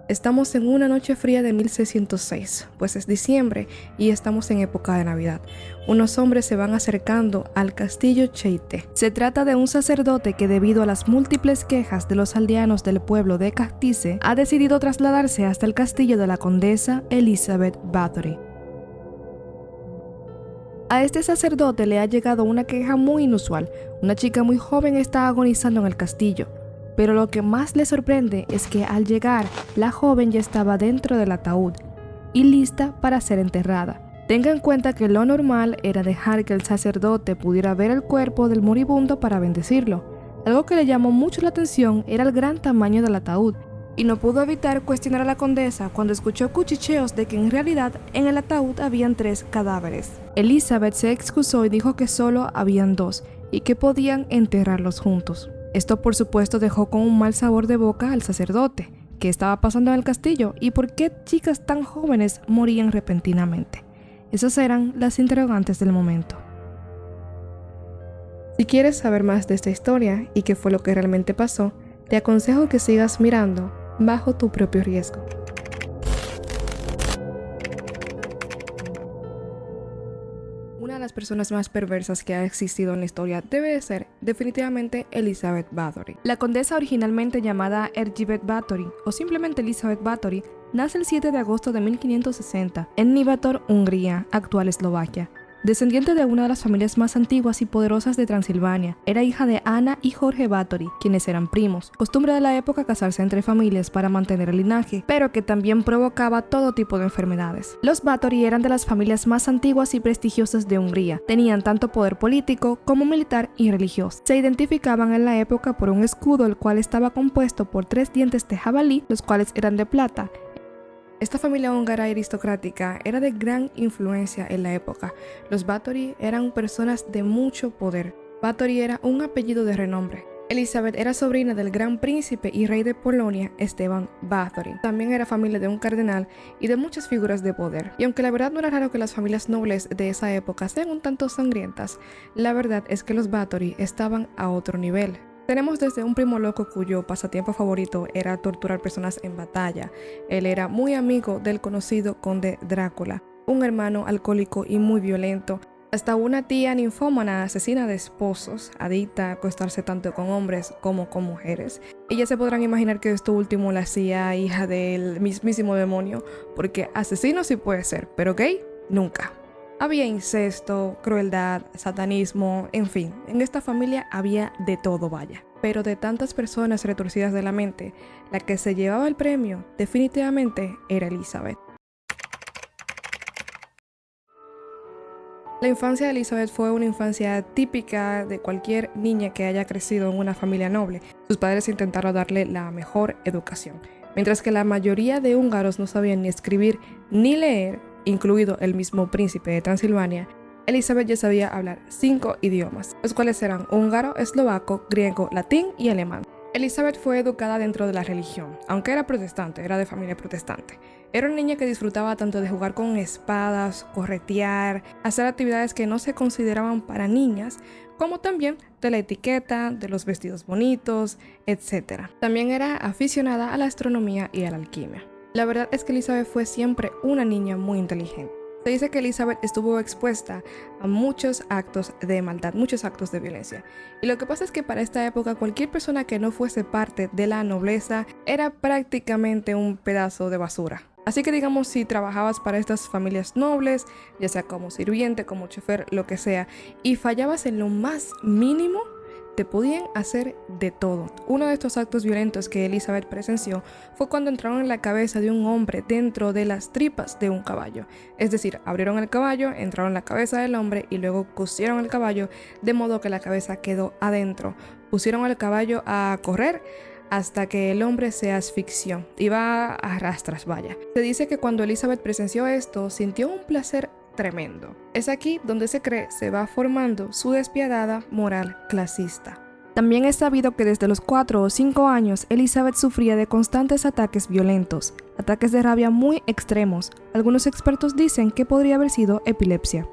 Estamos en una noche fría de 1606, pues es diciembre y estamos en época de Navidad. Unos hombres se van acercando al castillo Cheite. Se trata de un sacerdote que, debido a las múltiples quejas de los aldeanos del pueblo de Castice, ha decidido trasladarse hasta el castillo de la condesa Elizabeth Bathory. A este sacerdote le ha llegado una queja muy inusual. Una chica muy joven está agonizando en el castillo. Pero lo que más le sorprende es que al llegar, la joven ya estaba dentro del ataúd y lista para ser enterrada. Tenga en cuenta que lo normal era dejar que el sacerdote pudiera ver el cuerpo del moribundo para bendecirlo. Algo que le llamó mucho la atención era el gran tamaño del ataúd, y no pudo evitar cuestionar a la condesa cuando escuchó cuchicheos de que en realidad en el ataúd habían 3 cadáveres. Elizabeth se excusó y dijo que solo habían 2 y que podían enterrarlos juntos. Esto por supuesto dejó con un mal sabor de boca al sacerdote. ¿Qué estaba pasando en el castillo? ¿Y por qué chicas tan jóvenes morían repentinamente? Esas eran las interrogantes del momento. Si quieres saber más de esta historia y qué fue lo que realmente pasó, te aconsejo que sigas mirando bajo tu propio riesgo. Una de las personas más perversas que ha existido en la historia debe de ser definitivamente Elizabeth Bathory. La condesa, originalmente llamada Elizabeth Bathory o simplemente Elizabeth Bathory, nace el 7 de agosto de 1560 en Nivator, Hungría, actual Eslovaquia. Descendiente de una de las familias más antiguas y poderosas de Transilvania, era hija de Ana y Jorge Bathory, quienes eran primos. Costumbre de la época casarse entre familias para mantener el linaje, pero que también provocaba todo tipo de enfermedades. Los Bathory eran de las familias más antiguas y prestigiosas de Hungría. Tenían tanto poder político como militar y religioso. Se identificaban en la época por un escudo el cual estaba compuesto por 3 dientes de jabalí, los cuales eran de plata. Esta familia húngara aristocrática era de gran influencia en la época. Los Bathory eran personas de mucho poder. Bathory era un apellido de renombre. Elizabeth era sobrina del gran príncipe y rey de Polonia, Esteban Bathory. También era familia de un cardenal y de muchas figuras de poder. Y aunque la verdad no era raro que las familias nobles de esa época sean un tanto sangrientas, la verdad es que los Bathory estaban a otro nivel. Tenemos desde un primo loco cuyo pasatiempo favorito era torturar personas en batalla. Él era muy amigo del conocido conde Drácula, un hermano alcohólico y muy violento, hasta una tía ninfómana asesina de esposos, adicta a acostarse tanto con hombres como con mujeres. Y ya se podrán imaginar que esto último la hacía hija del mismísimo demonio, porque asesino sí puede ser, pero gay, nunca. Había incesto, crueldad, satanismo, en fin, en esta familia había de todo, vaya. Pero de tantas personas retorcidas de la mente, la que se llevaba el premio definitivamente era Elizabeth. La infancia de Elizabeth fue una infancia típica de cualquier niña que haya crecido en una familia noble. Sus padres intentaron darle la mejor educación. Mientras que la mayoría de húngaros no sabían ni escribir ni leer, incluido el mismo príncipe de Transilvania, Elizabeth ya sabía hablar 5 idiomas, los cuales eran húngaro, eslovaco, griego, latín y alemán. Elizabeth fue educada dentro de la religión, aunque era protestante, era de familia protestante. Era una niña que disfrutaba tanto de jugar con espadas, corretear, hacer actividades que no se consideraban para niñas, como también de la etiqueta, de los vestidos bonitos, etc. También era aficionada a la astronomía y a la alquimia. La verdad es que Elizabeth fue siempre una niña muy inteligente. Se dice que Elizabeth estuvo expuesta a muchos actos de maldad, muchos actos de violencia. Y lo que pasa es que para esta época cualquier persona que no fuese parte de la nobleza era prácticamente un pedazo de basura. Así que digamos, si trabajabas para estas familias nobles, ya sea como sirviente, como chofer, lo que sea, y fallabas en lo más mínimo, te podían hacer de todo. Uno de estos actos violentos que Elizabeth presenció fue cuando entraron en la cabeza de un hombre dentro de las tripas de un caballo. Es decir, abrieron el caballo, entraron en la cabeza del hombre y luego cosieron el caballo de modo que la cabeza quedó adentro. Pusieron al caballo a correr hasta que el hombre se asfixió. Iba a rastras, vaya. Se dice que cuando Elizabeth presenció esto, sintió un placer tremendo. Es aquí donde se cree se va formando su despiadada moral clasista. También es sabido que desde los 4 o 5 años Elizabeth sufría de constantes ataques violentos, ataques de rabia muy extremos. Algunos expertos dicen que podría haber sido epilepsia.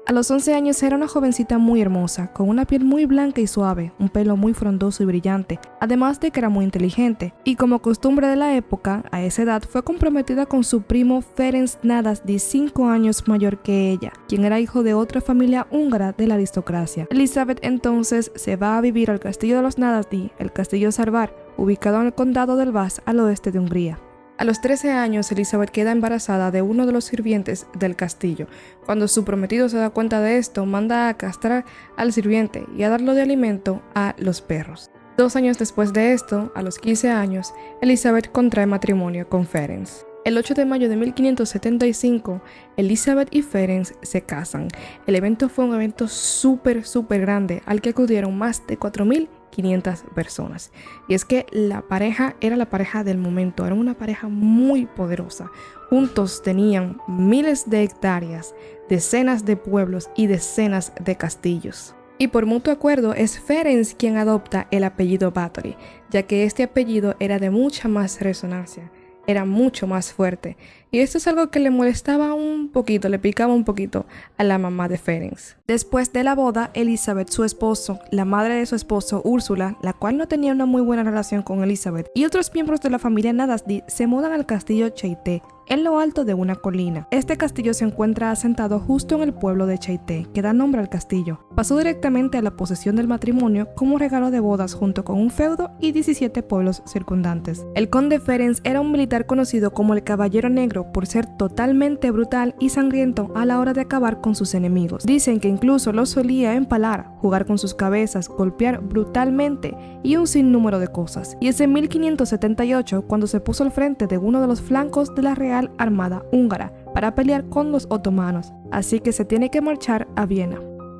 A los 11 años era una jovencita muy hermosa, con una piel muy blanca y suave, un pelo muy frondoso y brillante, además de que era muy inteligente, y como costumbre de la época, a esa edad fue comprometida con su primo Ferenc Nadasdy, 5 años mayor que ella, quien era hijo de otra familia húngara de la aristocracia. Elizabeth entonces se va a vivir al castillo de los Nadasdy, el castillo Szarvas, ubicado en el condado del Vas al oeste de Hungría. A los 13 años, Elizabeth queda embarazada de uno de los sirvientes del castillo. Cuando su prometido se da cuenta de esto, manda a castrar al sirviente y a darlo de alimento a los perros. 2 años después de esto, a los 15 años, Elizabeth contrae matrimonio con Ferenc. El 8 de mayo de 1575, Elizabeth y Ferenc se casan. El evento fue un evento súper grande al que acudieron más de 4.500 personas. Y es que la pareja era la pareja del momento, era una pareja muy poderosa. Juntos tenían miles de hectáreas, decenas de pueblos y decenas de castillos. Y por mutuo acuerdo es Ferenc quien adopta el apellido Báthory, ya que este apellido era de mucha más resonancia. Era mucho más fuerte, y esto es algo que le molestaba un poquito, le picaba un poquito a la mamá de Ferenc. Después de la boda, Elizabeth, su esposo, la madre de su esposo, Úrsula, la cual no tenía una muy buena relación con Elizabeth, y otros miembros de la familia Nadasdy se mudan al castillo Chaité, en lo alto de una colina. Este castillo se encuentra asentado justo en el pueblo de Chaité, que da nombre al castillo. Pasó directamente a la posesión del matrimonio como regalo de bodas junto con un feudo y 17 pueblos circundantes. El conde Ferenc era un militar conocido como el Caballero Negro por ser totalmente brutal y sangriento a la hora de acabar con sus enemigos. Dicen que incluso los solía empalar, jugar con sus cabezas, golpear brutalmente y un sinnúmero de cosas. Y es en 1578 cuando se puso al frente de uno de los flancos de la Real Armada húngara para pelear con los otomanos, así que se tiene que marchar a Viena.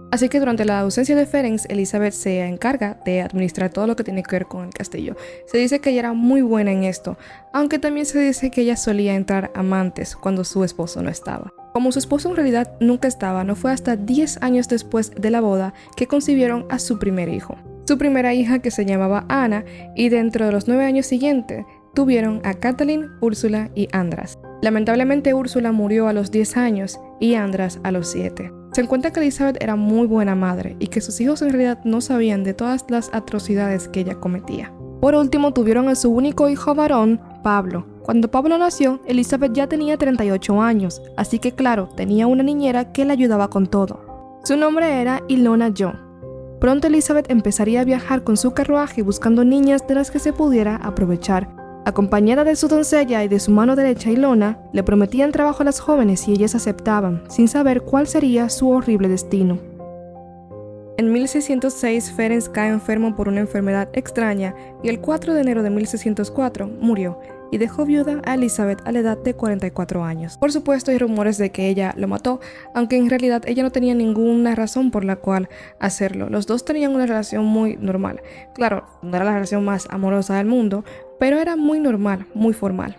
Así que durante la ausencia de Ferenc, Elizabeth se encarga de administrar todo lo que tiene que ver con el castillo. Se dice que ella era muy buena en esto, aunque también se dice que ella solía entrar amantes cuando su esposo no estaba. Como su esposo en realidad nunca estaba, no fue hasta 10 años después de la boda que concibieron a su primer hijo. Su primera hija, que se llamaba Ana, y dentro de los 9 años siguientes tuvieron a Katalin, Úrsula y Andras. Lamentablemente Úrsula murió a los 10 años y Andras a los 7. Se encuentra que Elizabeth era muy buena madre y que sus hijos en realidad no sabían de todas las atrocidades que ella cometía. Por último tuvieron a su único hijo varón, Pablo. Cuando Pablo nació, Elizabeth ya tenía 38 años, así que claro, tenía una niñera que le ayudaba con todo. Su nombre era Ilona Jo. Pronto Elizabeth empezaría a viajar con su carruaje buscando niñas de las que se pudiera aprovechar. Acompañada de su doncella y de su mano derecha Ilona, le prometían trabajo a las jóvenes y ellas aceptaban, sin saber cuál sería su horrible destino. En 1606, Ferenc cae enfermo por una enfermedad extraña y el 4 de enero de 1604 murió y dejó viuda a Elizabeth a la edad de 44 años. Por supuesto, hay rumores de que ella lo mató, aunque en realidad ella no tenía ninguna razón por la cual hacerlo. Los dos tenían una relación muy normal. Claro, no era la relación más amorosa del mundo, pero era muy normal, muy formal.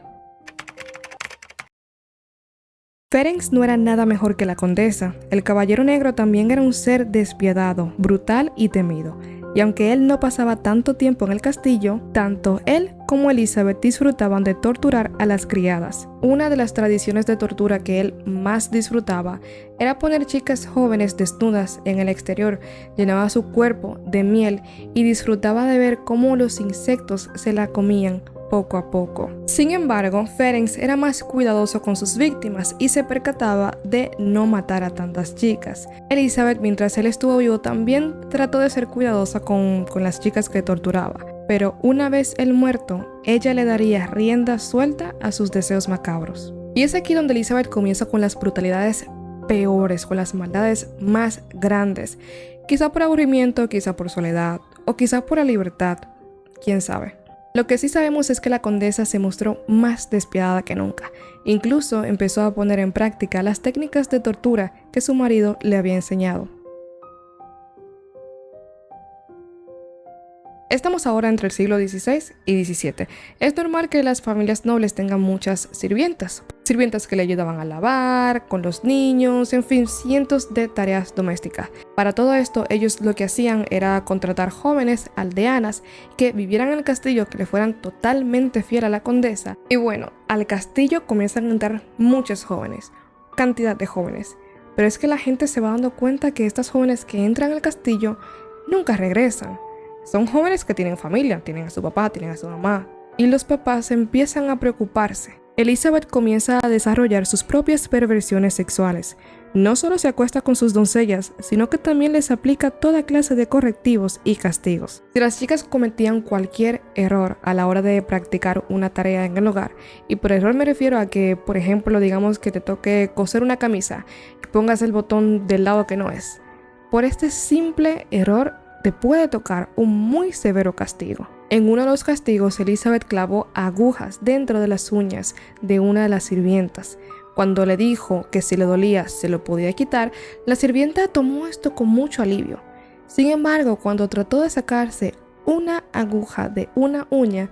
Ferenc no era nada mejor que la condesa. El Caballero Negro también era un ser despiadado, brutal y temido. Y aunque él no pasaba tanto tiempo en el castillo, tanto él como Elizabeth disfrutaban de torturar a las criadas. Una de las tradiciones de tortura que él más disfrutaba era poner chicas jóvenes desnudas en el exterior, llenaba su cuerpo de miel y disfrutaba de ver cómo los insectos se la comían poco a poco. Sin embargo, Ferenc era más cuidadoso con sus víctimas y se percataba de no matar a tantas chicas. Elizabeth, mientras él estuvo vivo, también trató de ser cuidadosa con las chicas que torturaba, pero una vez él muerto, ella le daría rienda suelta a sus deseos macabros. Y es aquí donde Elizabeth comienza con las brutalidades peores, con las maldades más grandes, quizá por aburrimiento, quizá por soledad o quizá por la libertad, quién sabe. Lo que sí sabemos es que la condesa se mostró más despiadada que nunca. Incluso empezó a poner en práctica las técnicas de tortura que su marido le había enseñado. Estamos ahora entre el siglo XVI y XVII. Es normal que las familias nobles tengan muchas sirvientas que le ayudaban a lavar, con los niños, en fin, cientos de tareas domésticas. Para todo esto, ellos lo que hacían era contratar jóvenes aldeanas que vivieran en el castillo, que le fueran totalmente fiel a la condesa. Y bueno, al castillo comienzan a entrar muchos jóvenes, cantidad de jóvenes. pero es que la gente se va dando cuenta que estas jóvenes que entran al castillo nunca regresan. Son jóvenes que tienen familia, tienen a su papá, tienen a su mamá, y los papás empiezan a preocuparse. Elizabeth comienza a desarrollar sus propias perversiones sexuales. No solo se acuesta con sus doncellas, sino que también les aplica toda clase de correctivos y castigos. Si las chicas cometían cualquier error a la hora de practicar una tarea en el hogar, y por error me refiero a que, por ejemplo, digamos que te toque coser una camisa y pongas el botón del lado que no es. Por este simple error te puede tocar un muy severo castigo. En uno de los castigos, Elizabeth clavó agujas dentro de las uñas de una de las sirvientas. Cuando le dijo que si le dolía se lo podía quitar, la sirvienta tomó esto con mucho alivio. Sin embargo, cuando trató de sacarse una aguja de una uña,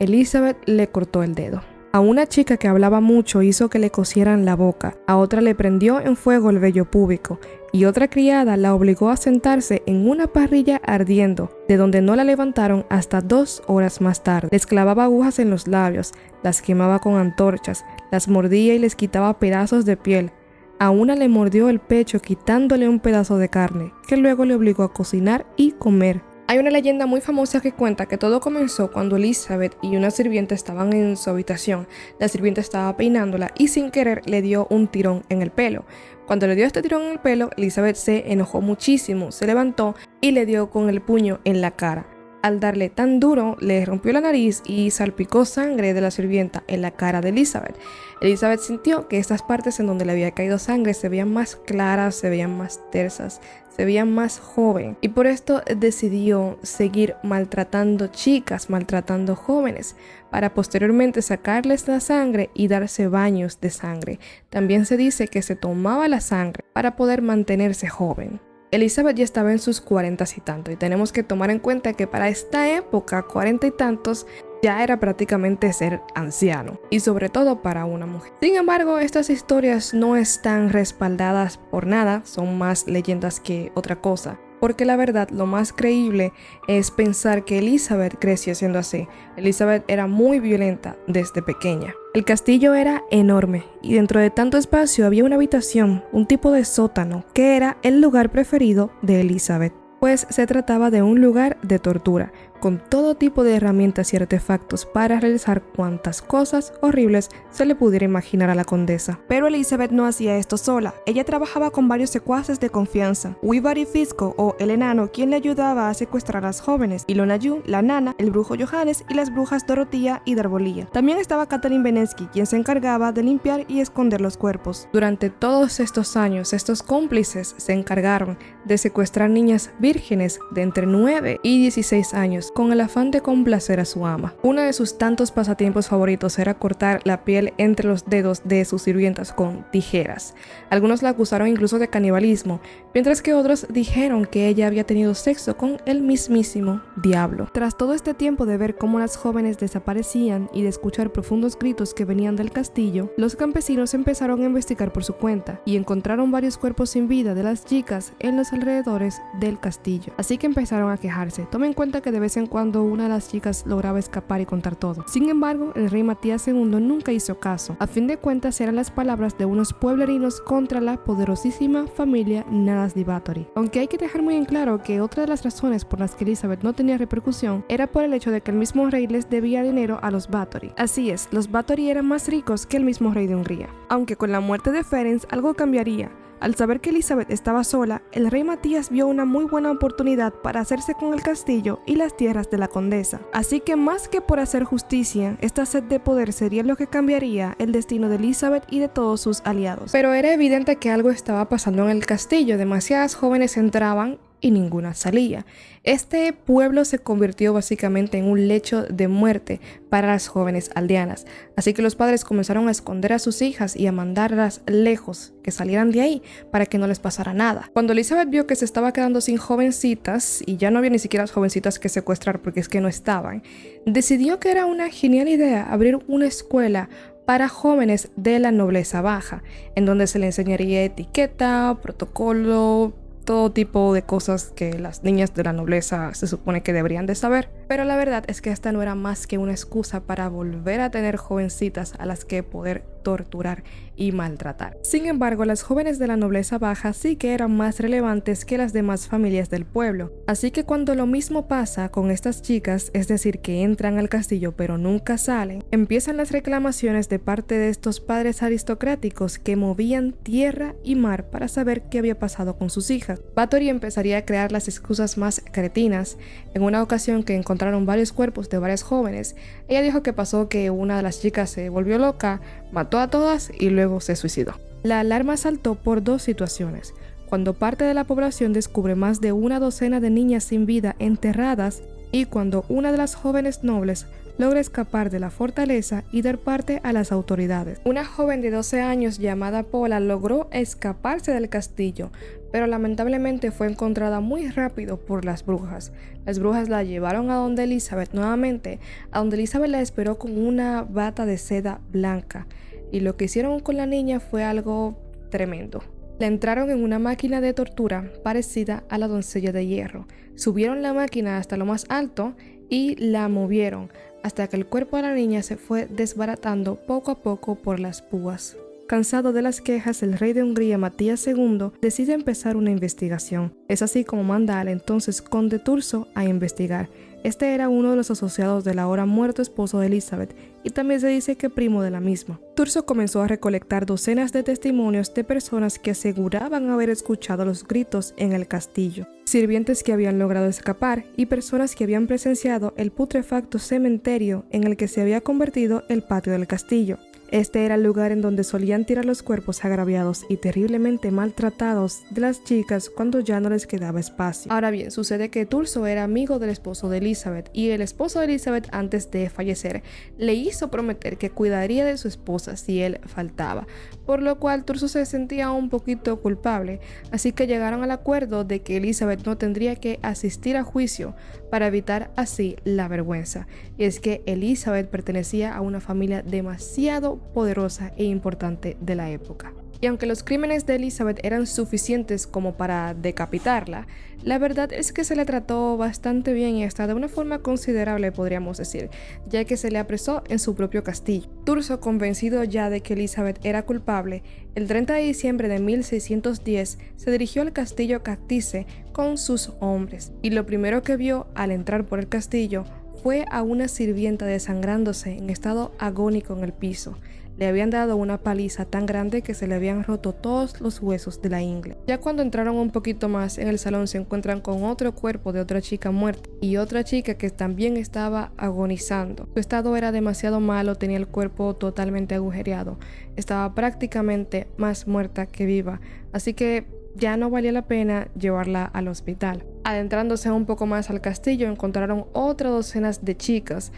Elizabeth le cortó el dedo. A una chica que hablaba mucho hizo que le cosieran la boca, a otra le prendió en fuego el vello púbico y otra criada la obligó a sentarse en una parrilla ardiendo, de donde no la levantaron hasta 2 horas más tarde. Les clavaba agujas en los labios, las quemaba con antorchas, las mordía y les quitaba pedazos de piel. A una le mordió el pecho quitándole un pedazo de carne, que luego le obligó a cocinar y comer. Hay una leyenda muy famosa que cuenta que todo comenzó cuando Elizabeth y una sirvienta estaban en su habitación. La sirvienta estaba peinándola y sin querer le dio un tirón en el pelo. Cuando le dio este tirón en el pelo, Elizabeth se enojó muchísimo, se levantó y le dio con el puño en la cara. Al darle tan duro, le rompió la nariz y salpicó sangre de la sirvienta en la cara de Elizabeth. Elizabeth sintió que estas partes en donde le había caído sangre se veían más claras, se veían más tersas, se veía más joven, y por esto decidió seguir maltratando chicas, maltratando jóvenes, para posteriormente sacarles la sangre y darse baños de sangre. También se dice que se tomaba la sangre para poder mantenerse joven. Elizabeth ya estaba en sus 40 y tantos, y tenemos que tomar en cuenta que para esta época, 40 y tantos, ya era prácticamente ser anciano, y sobre todo para una mujer. Sin embargo, estas historias no están respaldadas por nada, son más leyendas que otra cosa. Porque la verdad, lo más creíble es pensar que Elizabeth creció siendo así. Elizabeth era muy violenta desde pequeña. El castillo era enorme y dentro de tanto espacio había una habitación, un tipo de sótano, que era el lugar preferido de Elizabeth. Pues se trataba de un lugar de tortura, con todo tipo de herramientas y artefactos para realizar cuantas cosas horribles se le pudiera imaginar a la condesa. Pero Elizabeth no hacía esto sola, ella trabajaba con varios secuaces de confianza, Weaver Fisco o el enano, quien le ayudaba a secuestrar a las jóvenes, Ilona Yu, la nana, el brujo Johannes y las brujas Dorothea y Darbolía. También estaba Katalin Benensky, quien se encargaba de limpiar y esconder los cuerpos. Durante todos estos años, estos cómplices se encargaron de secuestrar niñas vírgenes de entre 9 y 16 años, con el afán de complacer a su ama. Uno de sus tantos pasatiempos favoritos era cortar la piel entre los dedos de sus sirvientas con tijeras. Algunos la acusaron incluso de canibalismo, mientras que otros dijeron que ella había tenido sexo con el mismísimo diablo. Tras todo este tiempo de ver cómo las jóvenes desaparecían y de escuchar profundos gritos que venían del castillo, los campesinos empezaron a investigar por su cuenta y encontraron varios cuerpos sin vida de las chicas en los alrededores del castillo. Así que empezaron a quejarse. Tomen en cuenta que de vez en cuando una de las chicas lograba escapar y contar todo. Sin embargo, el rey Matías II nunca hizo caso. A fin de cuentas eran las palabras de unos pueblerinos contra la poderosísima familia Nadas de Bathory. Aunque hay que dejar muy en claro que otra de las razones por las que Elizabeth no tenía repercusión era por el hecho de que el mismo rey les debía dinero a los Bathory. Así es, los Bathory eran más ricos que el mismo rey de Hungría. Aunque con la muerte de Ferenc algo cambiaría. Al saber que Elizabeth estaba sola, el rey Matías vio una muy buena oportunidad para hacerse con el castillo y las tierras de la condesa. Así que más que por hacer justicia, esta sed de poder sería lo que cambiaría el destino de Elizabeth y de todos sus aliados. Pero era evidente que algo estaba pasando en el castillo, demasiadas jóvenes entraban y ninguna salía. Este pueblo se convirtió básicamente en un lecho de muerte para las jóvenes aldeanas, así que los padres comenzaron a esconder a sus hijas y a mandarlas lejos, que salieran de ahí para que no les pasara nada. Cuando Elizabeth vio que se estaba quedando sin jovencitas, y ya no había ni siquiera jovencitas que secuestrar porque es que no estaban, decidió que era una genial idea abrir una escuela para jóvenes de la nobleza baja, en donde se le enseñaría etiqueta, protocolo, todo tipo de cosas que las niñas de la nobleza se supone que deberían de saber. Pero la verdad es que esta no era más que una excusa para volver a tener jovencitas a las que poder torturar y maltratar. Sin embargo, las jóvenes de la nobleza baja sí que eran más relevantes que las demás familias del pueblo, así que cuando lo mismo pasa con estas chicas, es decir, que entran al castillo pero nunca salen, empiezan las reclamaciones de parte de estos padres aristocráticos que movían tierra y mar para saber qué había pasado con sus hijas. Bathory empezaría a crear las excusas más cretinas. En una ocasión que encontraron varios cuerpos de varias jóvenes, ella dijo que pasó que una de las chicas se volvió loca, mató a todas y luego se suicidó. La alarma saltó por dos situaciones: cuando parte de la población descubre más de una docena de niñas sin vida enterradas y cuando una de las jóvenes nobles logra escapar de la fortaleza y dar parte a las autoridades. Una joven de 12 años llamada Paula logró escaparse del castillo, pero lamentablemente fue encontrada muy rápido por las brujas. Las brujas la llevaron a donde Elizabeth nuevamente, a donde Elizabeth la esperó con una bata de seda blanca, y lo que hicieron con la niña fue algo tremendo. La entraron en una máquina de tortura parecida a la doncella de hierro. Subieron la máquina hasta lo más alto y la movieron hasta que el cuerpo de la niña se fue desbaratando poco a poco por las púas. Cansado de las quejas, el rey de Hungría, Matías II, decide empezar una investigación. Es así como manda al entonces conde Thurso a investigar. Este era uno de los asociados del ahora muerto esposo de Elizabeth y también se dice que primo de la misma. Thurso comenzó a recolectar docenas de testimonios de personas que aseguraban haber escuchado los gritos en el castillo, sirvientes que habían logrado escapar y personas que habían presenciado el putrefacto cementerio en el que se había convertido el patio del castillo. Este era el lugar en donde solían tirar los cuerpos agraviados y terriblemente maltratados de las chicas cuando ya no les quedaba espacio. Ahora bien, sucede que Thurso era amigo del esposo de Elizabeth y el esposo de Elizabeth, antes de fallecer, le hizo prometer que cuidaría de su esposa si él faltaba, por lo cual Thurso se sentía un poquito culpable, así que llegaron al acuerdo de que Elizabeth no tendría que asistir a juicio para evitar así la vergüenza. Y es que Elizabeth pertenecía a una familia demasiado poderosa e importante de la época. Y aunque los crímenes de Elizabeth eran suficientes como para decapitarla, la verdad es que se le trató bastante bien y hasta de una forma considerable, podríamos decir, ya que se le apresó en su propio castillo. Thurso, convencido ya de que Elizabeth era culpable, el 30 de diciembre de 1610 se dirigió al castillo Cactice con sus hombres, y lo primero que vio al entrar por el castillo fue a una sirvienta desangrándose en estado agónico en el piso. Le habían dado una paliza tan grande que se le habían roto todos los huesos de la ingle. Ya cuando entraron un poquito más en el salón se encuentran con otro cuerpo de otra chica muerta y otra chica que también estaba agonizando. Su estado era demasiado malo, tenía el cuerpo totalmente agujereado, estaba prácticamente más muerta que viva, así que ya no valía la pena llevarla al hospital. Adentrándose un poco más al castillo encontraron otras docenas de chicas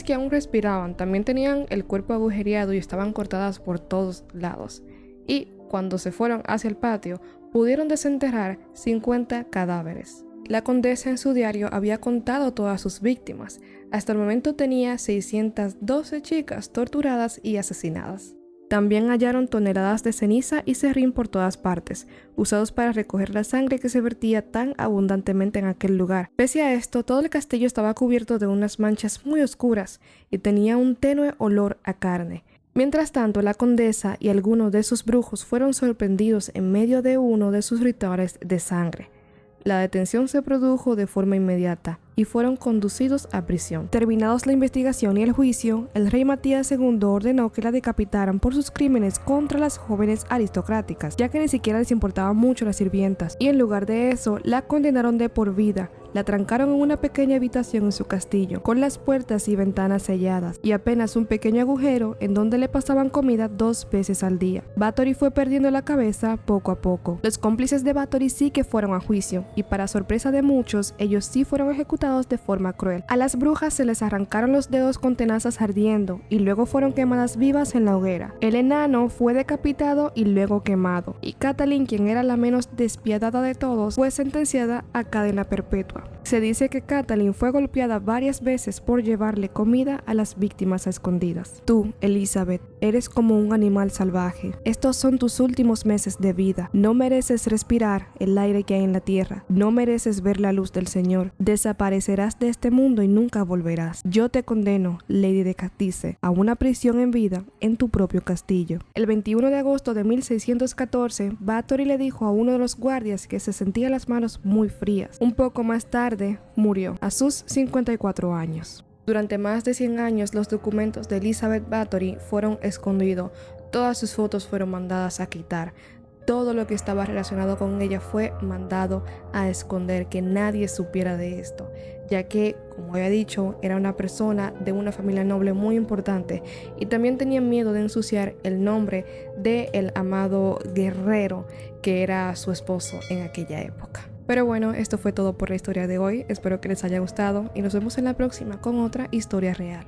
que aún respiraban, también tenían el cuerpo agujereado y estaban cortadas por todos lados. Y cuando se fueron hacia el patio, pudieron desenterrar 50 cadáveres. La condesa en su diario había contado todas sus víctimas. Hasta el momento tenía 612 chicas torturadas y asesinadas. También hallaron toneladas de ceniza y serrín por todas partes, usados para recoger la sangre que se vertía tan abundantemente en aquel lugar. Pese a esto, todo el castillo estaba cubierto de unas manchas muy oscuras y tenía un tenue olor a carne. Mientras tanto, la condesa y algunos de sus brujos fueron sorprendidos en medio de uno de sus rituales de sangre. La detención se produjo de forma inmediata y fueron conducidos a prisión. Terminados la investigación y el juicio, el rey Matías II ordenó que la decapitaran por sus crímenes contra las jóvenes aristocráticas, ya que ni siquiera les importaban mucho las sirvientas, y en lugar de eso, la condenaron de por vida. La trancaron en una pequeña habitación en su castillo, con las puertas y ventanas selladas, y apenas un pequeño agujero en donde le pasaban comida 2 veces al día. Bathory fue perdiendo la cabeza poco a poco. Los cómplices de Bathory sí que fueron a juicio, y para sorpresa de muchos, ellos sí fueron ejecutados de forma cruel. A las brujas se les arrancaron los dedos con tenazas ardiendo, y luego fueron quemadas vivas en la hoguera. El enano fue decapitado y luego quemado, y Catelyn, quien era la menos despiadada de todos, fue sentenciada a cadena perpetua. Se dice que Kathleen fue golpeada varias veces por llevarle comida a las víctimas a escondidas. Tú, Elizabeth, eres como un animal salvaje. Estos son tus últimos meses de vida. No mereces respirar el aire que hay en la tierra. No mereces ver la luz del Señor. Desaparecerás de este mundo y nunca volverás. Yo te condeno, Lady de Castile, a una prisión en vida en tu propio castillo. El 21 de agosto de 1614, Bathory le dijo a uno de los guardias que se sentía las manos muy frías. Un poco más tarde, murió a sus 54 años. Durante más de 100 años, los documentos de Elizabeth Bathory fueron escondidos. Todas sus fotos fueron mandadas a quitar. Todo lo que estaba relacionado con ella fue mandado a esconder, que nadie supiera de esto, ya que, como había dicho, era una persona de una familia noble muy importante y también tenía miedo de ensuciar el nombre del amado guerrero que era su esposo en aquella época. Pero bueno, esto fue todo por la historia de hoy. Espero que les haya gustado y nos vemos en la próxima con otra historia real.